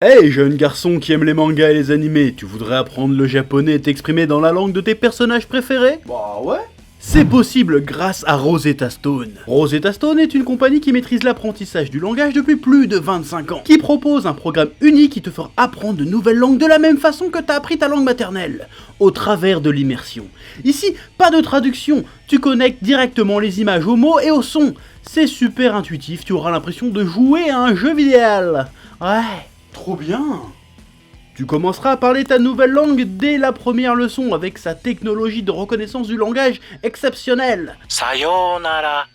Hey jeune garçon qui aime les mangas et les animés, tu voudrais apprendre le japonais et t'exprimer dans la langue de tes personnages préférés? Bah ouais. C'est possible grâce à Rosetta Stone. Rosetta Stone est une compagnie qui maîtrise l'apprentissage du langage depuis plus de 25 ans, qui propose un programme unique qui te fera apprendre de nouvelles langues de la même façon que t'as appris ta langue maternelle, au travers de l'immersion. Ici, pas de traduction, tu connectes directement les images aux mots et aux sons. C'est super intuitif, tu auras l'impression de jouer à un jeu vidéo. Ouais. Trop bien. Tu commenceras à parler ta nouvelle langue dès la première leçon avec sa technologie de reconnaissance du langage exceptionnelle. Sayonara.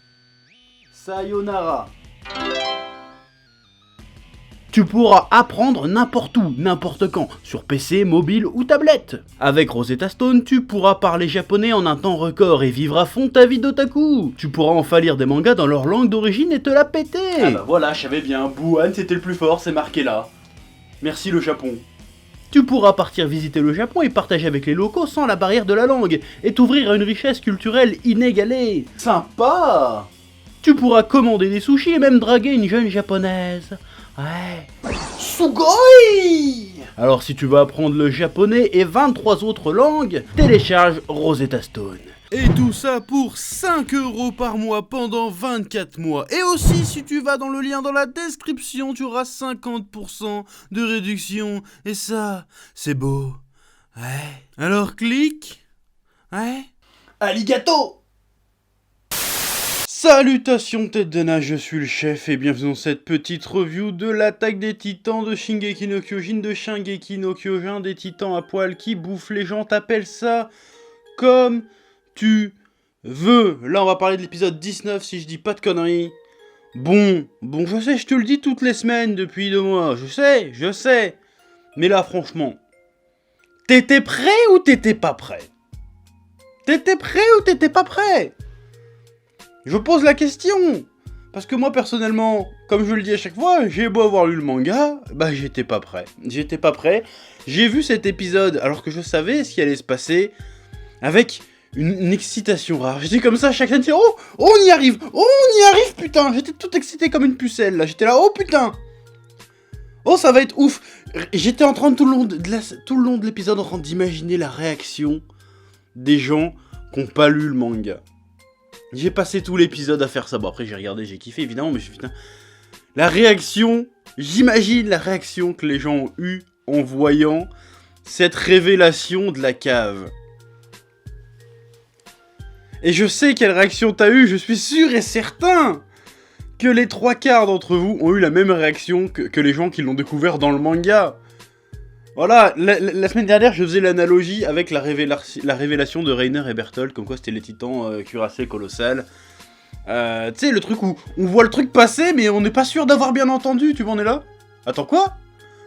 Sayonara. Tu pourras apprendre n'importe où, n'importe quand, sur PC, mobile ou tablette. Avec Rosetta Stone, tu pourras parler japonais en un temps record et vivre à fond ta vie d'otaku. Tu pourras enfin lire des mangas dans leur langue d'origine et te la péter. Ah bah voilà, je savais bien, Wuhan c'était le plus fort, c'est marqué là. Merci le Japon. Tu pourras partir visiter le Japon et partager avec les locaux sans la barrière de la langue, et t'ouvrir à une richesse culturelle inégalée. Sympa. Tu pourras commander des sushis et même draguer une jeune japonaise. Ouais. Sugoi. Alors si tu veux apprendre le japonais et 23 autres langues, télécharge Rosetta Stone. Et tout ça pour 5€ par mois pendant 24 mois. Et aussi, si tu vas dans le lien dans la description, tu auras 50% de réduction. Et ça, c'est beau. Ouais. Alors clique. Ouais. Arigato. Salutations tête de nage, je suis le chef et bienvenue dans cette petite review de l'attaque des titans de Shingeki no Kyojin, de Shingeki no Kyojin, des titans à poil qui bouffent les gens, t'appelles ça comme tu veux. Là on va parler de l'épisode 19 si je dis pas de conneries. Bon, je sais, je te le dis toutes les semaines depuis 2 mois, je sais. Mais là franchement, t'étais prêt ou t'étais pas prêt? T'étais prêt ou t'étais pas prêt? Je pose la question, parce que moi personnellement, comme je le dis à chaque fois, j'ai beau avoir lu le manga, bah j'étais pas prêt. J'ai vu cet épisode alors que je savais ce qui allait se passer, avec une excitation rare. J'étais comme ça, chaque semaine, oh, on y arrive, putain. J'étais tout excité comme une pucelle, là, j'étais là, oh putain. Oh, ça va être ouf. J'étais en train de tout le long de l'épisode en train d'imaginer la réaction des gens qui n'ont pas lu le manga. J'ai passé tout l'épisode à faire ça. Bon, après, j'ai regardé, j'ai kiffé, évidemment, mais putain. J'imagine la réaction que les gens ont eue en voyant cette révélation de la cave. Et je sais quelle réaction t'as eu, je suis sûr et certain que les 3/4 d'entre vous ont eu la même réaction que les gens qui l'ont découvert dans le manga. Voilà, la semaine dernière, je faisais l'analogie avec la révélation de Reiner et Bertolt, comme quoi c'était les titans cuirassés colossales. Tu sais, le truc où on voit le truc passer, mais on n'est pas sûr d'avoir bien entendu, tu vois, on est là. Attends, quoi?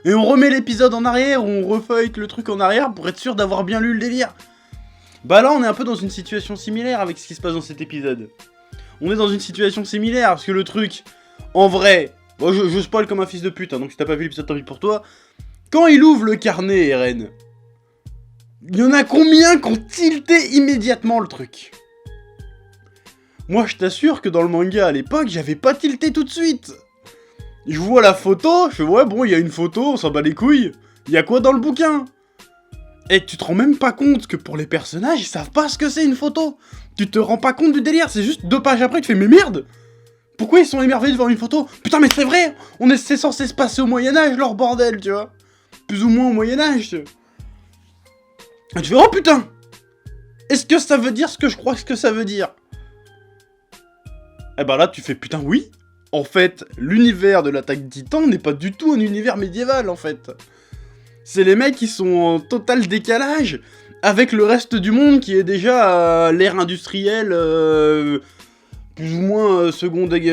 Et on remet l'épisode en arrière, ou on refeuille le truc en arrière pour être sûr d'avoir bien lu le délire. Bah là, on est un peu dans une situation similaire avec ce qui se passe dans cet épisode. On est dans une situation similaire, parce que le truc, en vrai, bon, je spoil comme un fils de pute, hein, donc si t'as pas vu l'épisode, tant pis pour toi. Quand il ouvre le carnet, Eren, il y en a combien qui ont tilté immédiatement le truc? Moi, je t'assure que dans le manga à l'époque, j'avais pas tilté tout de suite. Je vois la photo, je fais ouais, bon, il y a une photo, on s'en bat les couilles. Il y a quoi dans le bouquin? Et tu te rends même pas compte que pour les personnages, ils savent pas ce que c'est une photo. Tu te rends pas compte du délire, c'est juste 2 pages après, tu fais mais merde! Pourquoi ils sont émerveillés devant une photo? Putain, mais c'est vrai! C'est censé se passer au Moyen-Âge, leur bordel, tu vois. Plus ou moins au Moyen-Âge. Et tu fais oh putain! Est-ce que ça veut dire ce que je crois que ça veut dire? Et bah là, tu fais putain, oui! En fait, l'univers de l'attaque des titans n'est pas du tout un univers médiéval, en fait. C'est les mecs qui sont en total décalage avec le reste du monde qui est déjà à l'ère industrielle, plus ou moins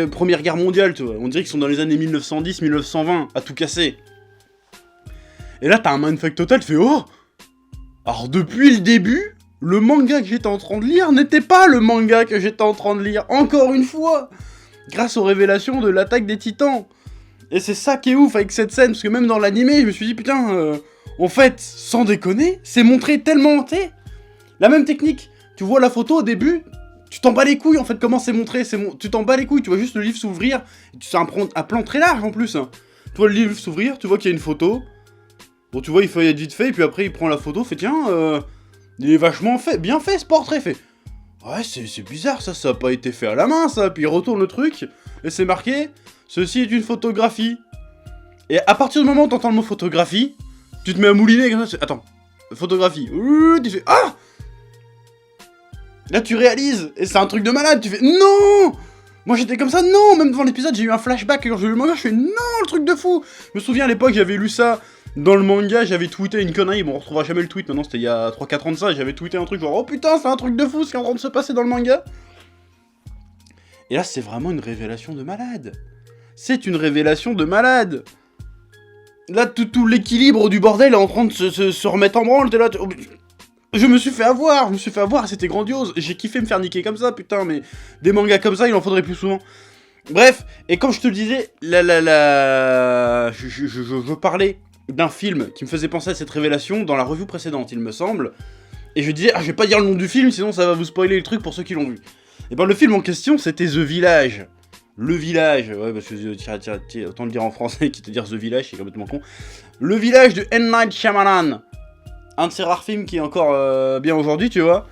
Première Guerre mondiale, tu vois. On dirait qu'ils sont dans les années 1910-1920, à tout casser. Et là, t'as un mindfuck total, tu fais oh! Alors depuis le début, le manga que j'étais en train de lire n'était pas le manga que j'étais en train de lire, encore une fois, grâce aux révélations de l'attaque des titans. Et c'est ça qui est ouf avec cette scène, parce que même dans l'animé, je me suis dit, putain, en fait, sans déconner, c'est montré tellement, tu sais, la même technique. Tu vois la photo au début, tu t'en bats les couilles, en fait, comment c'est montré, tu t'en bats les couilles, tu vois juste le livre s'ouvrir, c'est un plan très large en plus. Hein. Tu vois le livre s'ouvrir, tu vois qu'il y a une photo. Bon, tu vois, il feuillette vite fait, et puis après, il prend la photo, fait tiens, il est vachement fait, bien fait ce portrait, fait. Ouais, c'est bizarre, ça a pas été fait à la main, ça. Puis il retourne le truc, et c'est marqué, ceci est une photographie. Et à partir du moment où t'entends le mot photographie, tu te mets à mouliner comme ça, attends, photographie, tu fais, ah! Là, tu réalises, et c'est un truc de malade, tu fais, non! Moi j'étais comme ça, non! Même devant l'épisode, j'ai eu un flashback, et quand j'ai lu le manga, je fais, non, le truc de fou! Je me souviens à l'époque, j'avais lu ça dans le manga, j'avais tweeté une connerie, bon, on retrouvera jamais le tweet, maintenant c'était il y a 3-4 ans de ça, et j'avais tweeté un truc genre, oh putain, c'est un truc de fou ce qui est en train de se passer dans le manga! Et là, c'est vraiment une révélation de malade! C'est une révélation de malade! Là, tout l'équilibre du bordel est en train de se remettre en branle, t'es là, je me suis fait avoir, c'était grandiose, j'ai kiffé me faire niquer comme ça, putain, mais des mangas comme ça, il en faudrait plus souvent. Bref, et comme je te le disais, je parlais d'un film qui me faisait penser à cette révélation dans la review précédente, il me semble, et je disais, ah, je vais pas dire le nom du film, sinon ça va vous spoiler le truc pour ceux qui l'ont vu. Et ben le film en question, c'était The Village. Le Village, ouais, parce que tiens, autant le dire en français qui te dire The Village, c'est complètement con. Le Village de M. Night Shyamalan. Un de ces rares films qui est encore bien aujourd'hui, tu vois.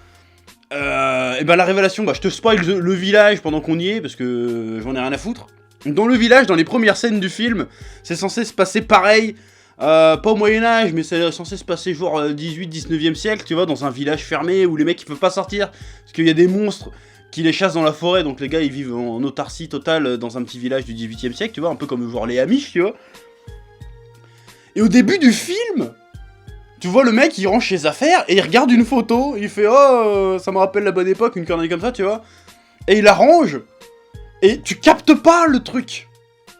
Et ben la révélation, bah je te spoil le village pendant qu'on y est, parce que j'en ai rien à foutre. Dans le village, dans les premières scènes du film, c'est censé se passer pareil, pas au Moyen-Âge, mais c'est censé se passer genre 18-19e siècle, tu vois, dans un village fermé où les mecs ils peuvent pas sortir, parce qu'il y a des monstres qui les chassent dans la forêt, donc les gars ils vivent en autarcie totale dans un petit village du 18e siècle, tu vois, un peu comme genre les Amish, tu vois. Et au début du film, tu vois le mec, il range ses affaires, et il regarde une photo, il fait « Oh, ça me rappelle la bonne époque, une connerie comme ça, tu vois ?» Et il la range, et tu captes pas le truc.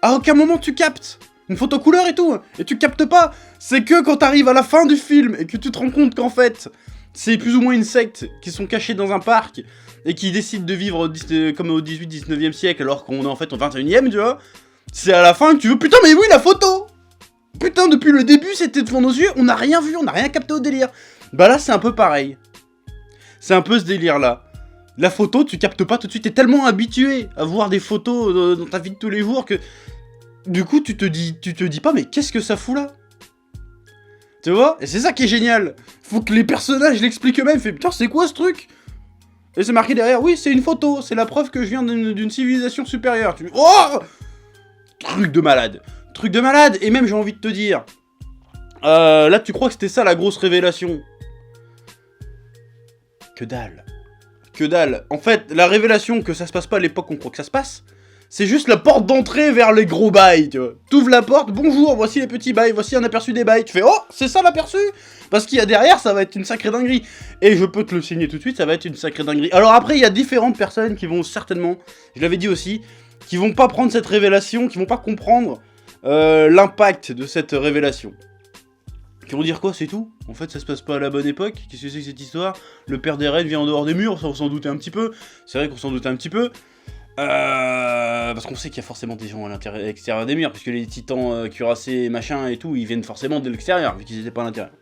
À aucun moment tu captes. Une photo couleur et tout, et tu captes pas. C'est que quand t'arrives à la fin du film, et que tu te rends compte qu'en fait, c'est plus ou moins une secte qui sont cachés dans un parc, et qui décident de vivre comme au 18-19e siècle, alors qu'on est en fait au 21e, tu vois. C'est à la fin que tu veux « Putain, mais oui, la photo !» Putain, depuis le début, c'était devant nos yeux, on n'a rien vu, on n'a rien capté au délire. Bah là, c'est un peu pareil. C'est un peu ce délire-là. La photo, tu captes pas tout de suite, t'es tellement habitué à voir des photos dans ta vie de tous les jours que... Du coup, tu te dis pas, mais qu'est-ce que ça fout là? Tu vois? Et c'est ça qui est génial. Faut que les personnages l'expliquent eux-mêmes, fait putain, c'est quoi ce truc? Et c'est marqué derrière, oui, c'est une photo, c'est la preuve que je viens d'une civilisation supérieure. Tu... Oh! Truc de malade. Truc de malade, et même j'ai envie de te dire, là tu crois que c'était ça la grosse révélation? Que dalle. Que dalle. En fait, la révélation que ça se passe pas à l'époque qu'on croit que ça se passe, c'est juste la porte d'entrée vers les gros bails, tu vois. T'ouvres la porte, bonjour, voici les petits bails, voici un aperçu des bails. Tu fais, oh, c'est ça l'aperçu? Parce qu'il y a derrière, ça va être une sacrée dinguerie. Et je peux te le signer tout de suite, ça va être une sacrée dinguerie. Alors après, il y a différentes personnes qui vont certainement, je l'avais dit aussi, qui vont pas prendre cette révélation, qui vont pas comprendre l'impact de cette révélation. Qui vont dire quoi, c'est tout? En fait, ça se passe pas à la bonne époque? Qu'est-ce que c'est que cette histoire? Le père des reines vient en dehors des murs, ça on s'en doutait un petit peu. C'est vrai qu'on s'en doutait un petit peu. Parce qu'on sait qu'il y a forcément des gens à l'extérieur des murs, puisque les titans cuirassés, machin et tout, ils viennent forcément de l'extérieur, vu qu'ils étaient pas à l'intérieur.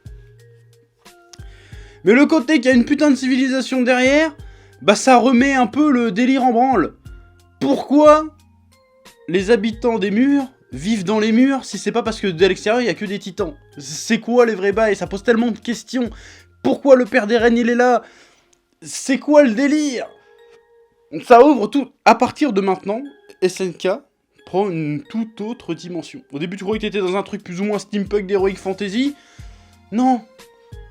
Mais le côté qu'il y a une putain de civilisation derrière, bah ça remet un peu le délire en branle. Pourquoi les habitants des murs vivent dans les murs si c'est pas parce que de l'extérieur il y a que des titans? C'est quoi les vrais bails? Ça pose tellement de questions. Pourquoi le père des reines il est là? C'est quoi le délire? Ça ouvre tout. À partir de maintenant, SNK prend une toute autre dimension. Au début tu croyais que t'étais dans un truc plus ou moins steampunk d'heroic fantasy. Non.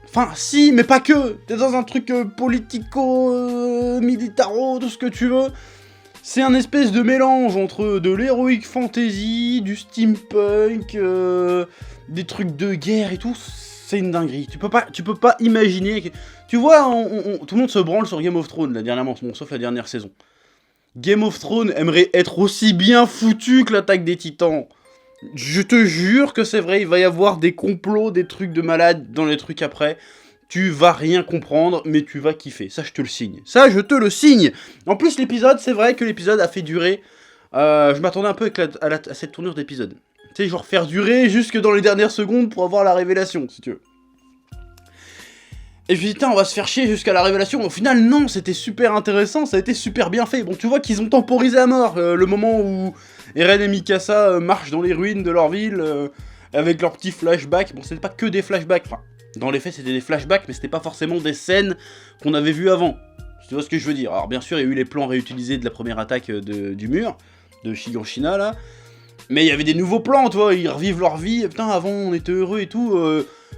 Enfin si, mais pas que. T'es dans un truc politico, militaro, tout ce que tu veux. C'est un espèce de mélange entre de l'heroic fantasy, du steampunk, des trucs de guerre et tout. C'est une dinguerie. Tu peux pas imaginer. Tu vois, tout le monde se branle sur Game of Thrones là, dernièrement, bon, sauf la dernière saison. Game of Thrones aimerait être aussi bien foutu que l'attaque des Titans. Je te jure que c'est vrai, il va y avoir des complots, des trucs de malades dans les trucs après. Tu vas rien comprendre, mais tu vas kiffer. Ça, je te le signe. Ça, je te le signe. En plus, l'épisode, c'est vrai que l'épisode a fait durer... je m'attendais un peu à cette tournure d'épisode. Tu sais, genre faire durer jusque dans les dernières secondes pour avoir la révélation, si tu veux. Et je me dis, putain, on va se faire chier jusqu'à la révélation. Au final, non, c'était super intéressant, ça a été super bien fait. Bon, tu vois qu'ils ont temporisé à mort le moment où Eren et Mikasa marchent dans les ruines de leur ville avec leurs petits flashbacks. Bon, c'était pas que des flashbacks, enfin, dans les faits, c'était des flashbacks, mais c'était pas forcément des scènes qu'on avait vues avant. Tu vois ce que je veux dire? Alors, bien sûr, il y a eu les plans réutilisés de la première attaque du mur, de Shiganshina, là. Mais il y avait des nouveaux plans, tu vois, ils revivent leur vie. Putain, avant, on était heureux et tout.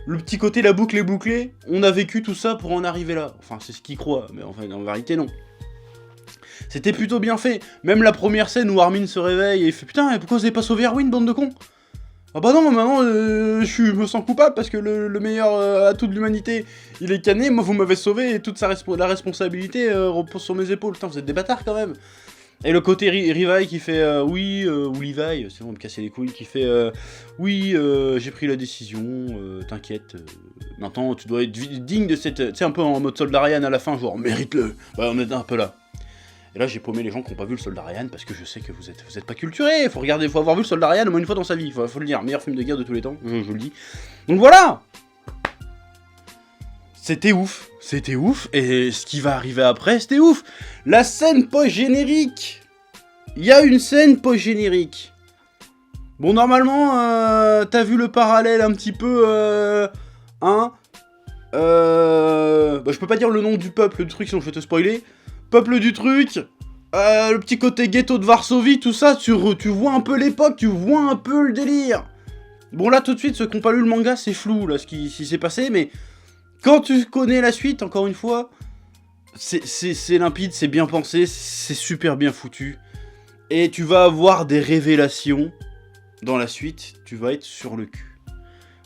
Le petit côté, la boucle est bouclée. On a vécu tout ça pour en arriver là. Enfin, c'est ce qu'ils croient, mais enfin, en vérité, non. C'était plutôt bien fait. Même la première scène où Armin se réveille et il fait putain, pourquoi vous avez pas sauvé Erwin, bande de cons? Ah bah non, maintenant, je me sens coupable parce que le meilleur atout de l'humanité, il est cané. Moi, vous m'avez sauvé et toute la responsabilité repose sur mes épaules. Putain, vous êtes des bâtards quand même. Et le côté Levi qui fait oui, ou Levi, c'est bon, me casser les couilles, qui fait oui, j'ai pris la décision, t'inquiète, maintenant tu dois être digne de cette. Tu sais, un peu en mode Soldat Ryan à la fin, genre mérite-le. Bah, on est un peu là. Et là, j'ai paumé les gens qui n'ont pas vu le Soldat Ryan parce que je sais que vous êtes pas culturés. Faut avoir vu le Soldat Ryan au moins une fois dans sa vie, faut le dire. Meilleur film de guerre de tous les temps, je le dis. Donc voilà! C'était ouf, et ce qui va arriver après, c'était ouf. La scène post-générique. Il y a une scène post-générique. Bon, normalement, t'as vu le parallèle un petit peu, bah, je peux pas dire le nom du peuple du truc, sinon je vais te spoiler. Peuple du truc, le petit côté ghetto de Varsovie, tout ça, tu vois un peu l'époque, tu vois un peu le délire. Bon, là, tout de suite, ceux qui n'ont pas lu le manga, c'est flou, là, ce qui s'est passé, mais... Quand tu connais la suite, encore une fois, c'est limpide, c'est bien pensé, c'est super bien foutu. Et tu vas avoir des révélations dans la suite, tu vas être sur le cul.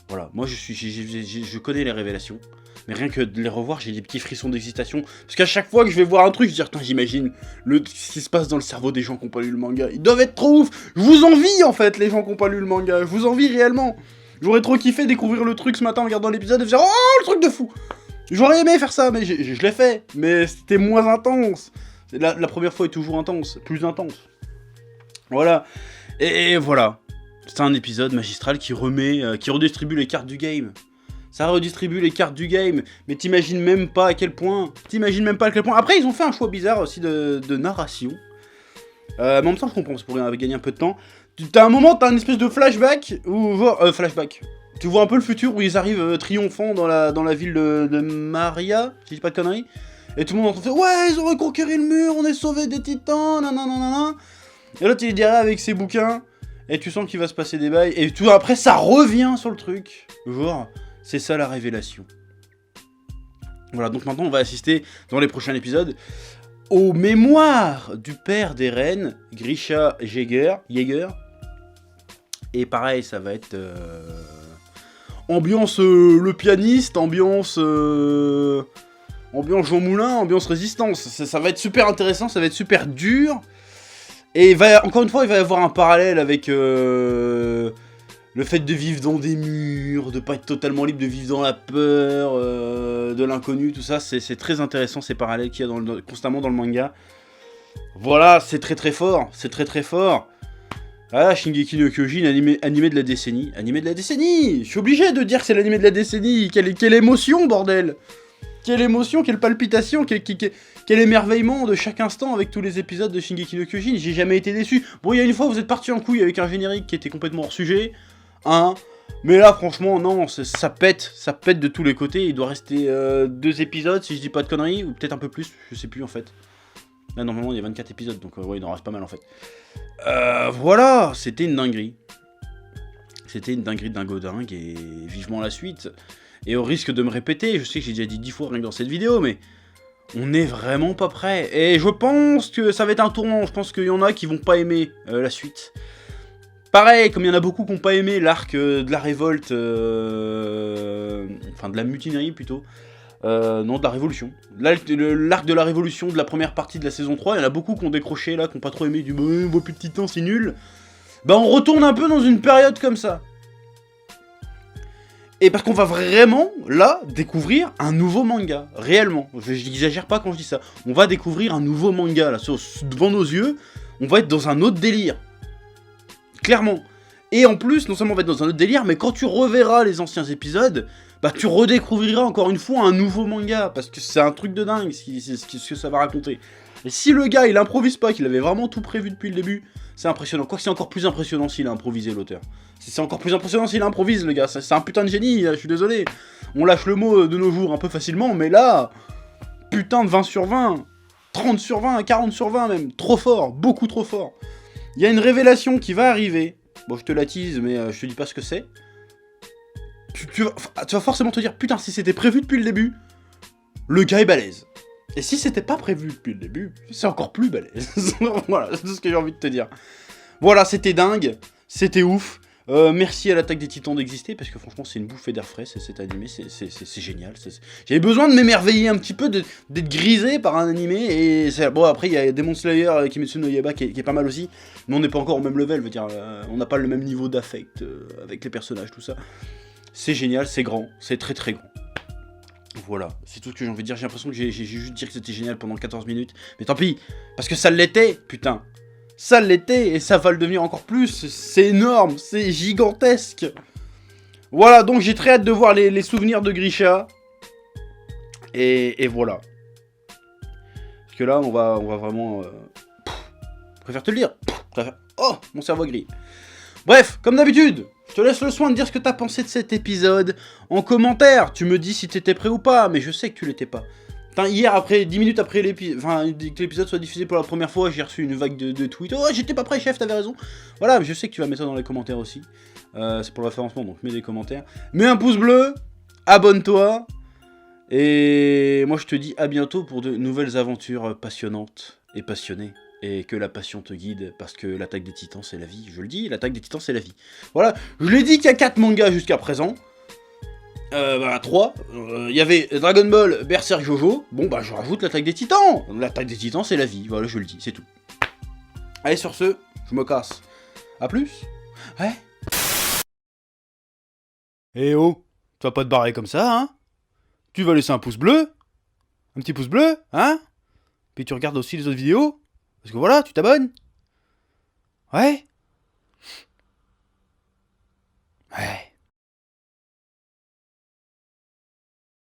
Voilà, moi je connais les révélations, mais rien que de les revoir, j'ai des petits frissons d'excitation. Parce qu'à chaque fois que je vais voir un truc, je dis, putain, j'imagine ce qui se passe dans le cerveau des gens qui n'ont pas lu le manga. Ils doivent être trop ouf. Je vous envie, en fait, les gens qui n'ont pas lu le manga. Je vous envie réellement. J'aurais trop kiffé découvrir le truc ce matin en regardant l'épisode et faire oh, le truc de fou. J'aurais aimé faire ça, mais je l'ai fait. Mais c'était moins intense. La première fois est toujours intense, plus intense. Voilà. Et voilà. C'est un épisode magistral qui redistribue les cartes du game. Ça redistribue les cartes du game. Mais t'imagines même pas à quel point. Après, ils ont fait un choix bizarre aussi de narration. Mais en même temps, je comprends, ça pourrait gagner un peu de temps. T'as un moment, t'as une espèce de flashback, flashback. Tu vois un peu le futur où ils arrivent triomphants dans la ville de Maria, si je dis pas de conneries. Et tout le monde entend faire ouais, ils ont reconquéri le mur, on est sauvés des titans, nanana. Et là, tu es derrière avec ses bouquins, et tu sens qu'il va se passer des bails, et tout après, ça revient sur le truc. Genre, c'est ça la révélation. Voilà, donc maintenant, on va assister dans les prochains épisodes aux mémoires du père d'Eren, Grisha Jäger. Et pareil, ça va être ambiance le pianiste, ambiance Jean Moulin, ambiance résistance. Ça va être super intéressant, ça va être super dur. Et encore une fois, il va y avoir un parallèle avec le fait de vivre dans des murs, de pas être totalement libre, de vivre dans la peur, de l'inconnu, tout ça. C'est très intéressant ces parallèles qu'il y a constamment dans le manga. Voilà, c'est très très fort, Ah, Shingeki no Kyojin, animé de la décennie. Je suis obligé de dire que c'est l'animé de la décennie. Quelle émotion, bordel. Quelle émotion, quelle palpitation, quel émerveillement de chaque instant avec tous les épisodes de Shingeki no Kyojin. J'ai jamais été déçu. Bon, il y a une fois, vous êtes parti en couille avec un générique qui était complètement hors sujet. Mais là, franchement, non, ça pète de tous les côtés. Il doit rester 2 épisodes, si je dis pas de conneries, ou peut-être un peu plus, je sais plus en fait. Là, normalement, il y a 24 épisodes, donc ouais, il en reste pas mal en fait. Voilà, c'était une dinguerie. C'était une dinguerie dingue, et vivement la suite. Et au risque de me répéter, je sais que j'ai déjà dit 10 fois rien que dans cette vidéo, mais on est vraiment pas prêt. Et je pense que ça va être un tournant, je pense qu'il y en a qui vont pas aimer la suite. Pareil, comme il y en a beaucoup qui n'ont pas aimé l'arc de la révolte, enfin de la mutinerie plutôt, non de la révolution. L'arc de la révolution de la première partie de la saison 3, il y en a beaucoup qui ont décroché là, qui n'ont pas trop aimé, du on voit plus de titans, c'est nul. Bah on retourne un peu dans une période comme ça. Et parce qu'on va vraiment, là, découvrir un nouveau manga, réellement. Je n'exagère pas quand je dis ça. On va découvrir un nouveau manga, là, devant nos yeux, on va être dans un autre délire. Clairement. Et en plus, non seulement on va être dans un autre délire, mais quand tu reverras les anciens épisodes, bah tu redécouvriras encore une fois un nouveau manga, parce que c'est un truc de dingue ce que ça va raconter. Et si le gars il improvise pas, qu'il avait vraiment tout prévu depuis le début, c'est impressionnant. Quoique c'est encore plus impressionnant s'il a improvisé, l'auteur. C'est encore plus impressionnant s'il improvise, le gars. C'est un putain de génie, je suis désolé. On lâche le mot de nos jours un peu facilement, mais là, putain de 20 sur 20, 30 sur 20, 40 sur 20 même, trop fort, beaucoup trop fort. Il y a une révélation qui va arriver. Bon, je te la tease, mais je te dis pas ce que c'est. Tu vas forcément te dire, putain, si c'était prévu depuis le début, le gars est balèze. Et si c'était pas prévu depuis le début, c'est encore plus balèze. Voilà, c'est tout ce que j'ai envie de te dire. Voilà, c'était dingue, c'était ouf. Merci à l'Attaque des Titans d'exister, parce que franchement, c'est une bouffée d'air frais, cet animé, c'est génial. J'avais besoin de m'émerveiller un petit peu, d'être grisé par un animé, et bon, après, il y a Demon Slayer, Kimetsu no Yaiba, qui est pas mal aussi, mais on n'est pas encore au même level, veut dire, on n'a pas le même niveau d'affect avec les personnages, tout ça. C'est génial, c'est grand, c'est très très grand. Voilà, c'est tout ce que j'ai envie de dire. J'ai l'impression que j'ai juste dit que c'était génial pendant 14 minutes. Mais tant pis, parce que ça l'était, putain. Ça l'était, et ça va le devenir encore plus. C'est énorme, c'est gigantesque. Voilà, donc j'ai très hâte de voir les souvenirs de Grisha. Et voilà. Parce que là, on va vraiment... Je préfère te le dire. Oh, mon cerveau gris. Bref, comme d'habitude, je te laisse le soin de dire ce que t'as pensé de cet épisode en commentaire. Tu me dis si t'étais prêt ou pas, mais je sais que tu l'étais pas. Enfin, hier, 10 minutes après que l'épisode soit diffusé pour la première fois, j'ai reçu une vague de tweets. Oh, j'étais pas prêt, chef, t'avais raison. Voilà, je sais que tu vas mettre ça dans les commentaires aussi. C'est pour le référencement, donc mets des commentaires. Mets un pouce bleu, abonne-toi. Et moi, je te dis à bientôt pour de nouvelles aventures passionnantes et passionnées. Et que la passion te guide, parce que l'Attaque des Titans, c'est la vie. Je le dis, l'Attaque des Titans, c'est la vie. Voilà, je l'ai dit qu'il y a 4 mangas jusqu'à présent. 3. Il y avait Dragon Ball, Berserk, Jojo. Bon, bah, je rajoute l'Attaque des Titans. L'Attaque des Titans, c'est la vie. Voilà, je le dis, c'est tout. Allez, sur ce, je me casse. A plus. Ouais. Eh oh, tu vas pas te barrer comme ça, hein? Tu vas laisser un pouce bleu? Un petit pouce bleu, hein? Puis tu regardes aussi les autres vidéos? Parce que voilà, tu t'abonnes. Ouais.